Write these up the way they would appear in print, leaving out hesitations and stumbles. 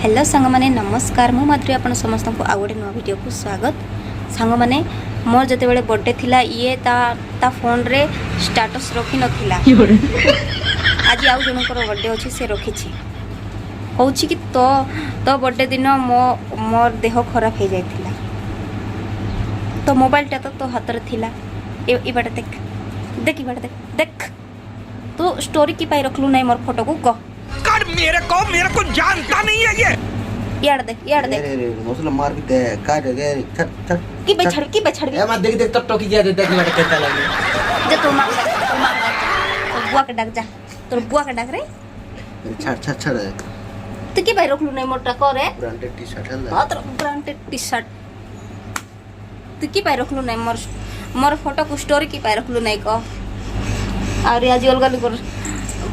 Hello सांग माने नमस्कार मु माधुरी आपण समस्त को आ गोटे नुआ वीडियो को स्वागत। सांग माने मोर जते बेले बर्थडे थिला ये ता फोन रे स्टेटस रखी नथिला। आज आउ जनकर बर्थडे अछि से रखिछि कहूछि कि तो बर्थडे दिन मोर देह खराब हो जाइथिला तो मोबाइल टा तो हाथ रे थिला। ई बाटे देख ई बाटे देख तू स्टोरी की पाई रखलु नहीं मोर फोटो को कह कर मेरे को जानता नहीं है ये यार देख मौसम मार भी दे काट दे छट की बछड़ ए मत देख तब टोकी जा दे देख बेटा कैसा लगे जे तू मांग तो बुआ के डाक जा तोर बुआ के डाक रे छट तू की भाई रखलु नहीं मोटा करे ब्रांडेड टी-शर्ट है हां तो ब्रांडेड टी-शर्ट तू की भाई रखलु नहीं मोर फोटो को स्टोरी की भाई रखलु नहीं को और आज अलग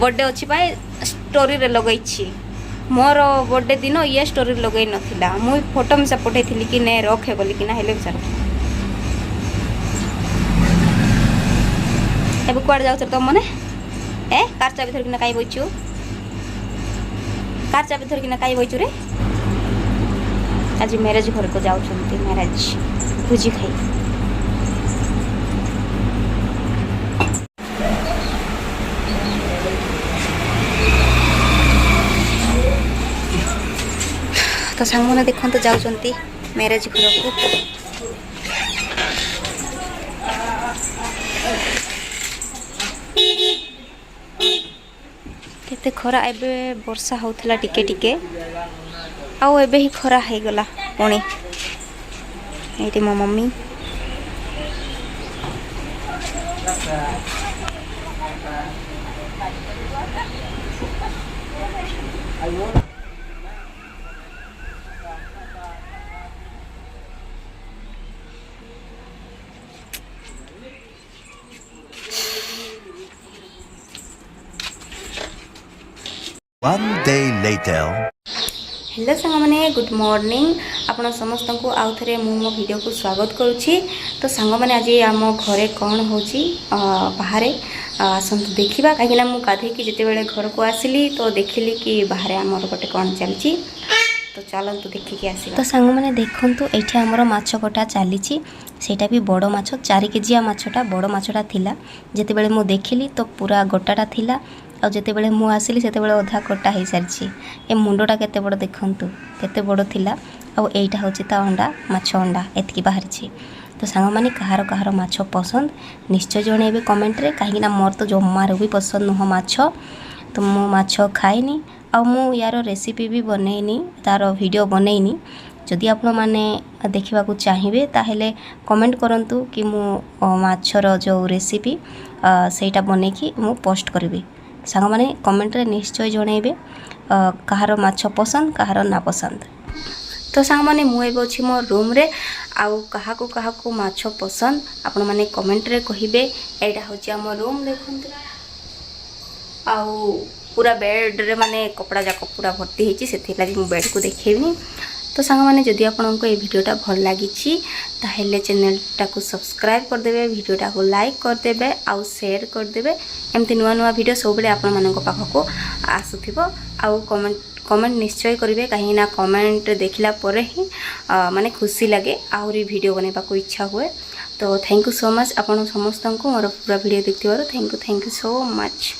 बर्थडे अच्छी पाए स्टोरी रे लगई छी मोर बर्थडे दिन ये स्टोरी लगई नथिला मु फोटो में से पठै थिली कि ने रखे बोली कि ना हेले सर एबे कोड जाउ त मने ए कार चाबी धर कि ना काई बइछु कार चाबी धर कि ना काई बइछु रे आज मैरिज घर को जाउ छंती मैरिज भुजी खाई तो सांग मैंने देखते तो जाऊँगी मैरिज घर को केते खरा एबे वर्षा होतला टिके टिके आउ एबे ही खरा हे गला पुणी एटी मो mummy One day later. Hello सांग मैंने गुड मॉर्निंग आपण समस्त को आउ थे मो वीडियो को स्वागत करुच्ची। तो सांग मैंने आज आम घरे कौन होची बाहर आसतु देखा कहीं मुझे गाधे जिते बड़े घर को आसिली तो देखिली कि बाहर आमर गोटे कौन चलती तो चलतु देखिकी आस। तो सांग मैंने देखु ये आमर माछ कटा चली सेटा भी बड़ माछ 4 केजिया माछटा बड़ माछटा थिला जिते बड़े मु देखिली तो पूरा गोटाटा थिला आ जिते बड़े मु आसिली सेते बड़े अधा कटा हो सारी ए मुंडटा केते बड़ देखंतु केते बड़ थिला आ एटा होची ता अंडा माछ अंडा एतकी बाहरी। तो सांग माने कहार कहार माछ पसंद निश्चय जणेबे कमेंट रे कहीं मोर तो जमार भी पसंद नुह माछ तो मु माछ खाइनी आ मु यार रेसिपी भी बनैनी तार वीडियो बनैनी जदि आपण माने देखा चाहिए ताहले कमेंट करंतु कि मु माछर जो रेसिपी सेटा बनै कि मु पोस्ट करबी सांग माने कमेंट रे निश्चय जणेबे कहार माछ पसंद कहार ना पसंद। तो सांग माने मु एबे अछि मो रूम रे आउ कहाको माछ पसंद आपण माने कमेंट रे कहिबे। एटा होछि हमर रूम देखंतु आउ पूरा बेड रे माने कपड़ा जाक पूरा भर्ती हेछि सेथि लागि मु बेड को देखेबिनी। तो सांग माने जदि आपनको ये वीडियोटा भल लगी ताहले चैनलटा को सब्सक्राइब कर देबे वीडियोटा को लाइक कर देबे आउ शेयर कर देबे एमती नुआ नुआ वीडियो सब बेले आपण मानको पाखको आसुथिबो आउ कमेंट निश्चय करेंगे कहीं ना कमेंट देखला परे ही माने खुशी लगे आहुरी वीडियो बनेबा को इच्छा हुए। तो थैंक यू सो मच आपण समस्त को मोर पूरा वीडियो देखथिबार थैंक यू सो मच।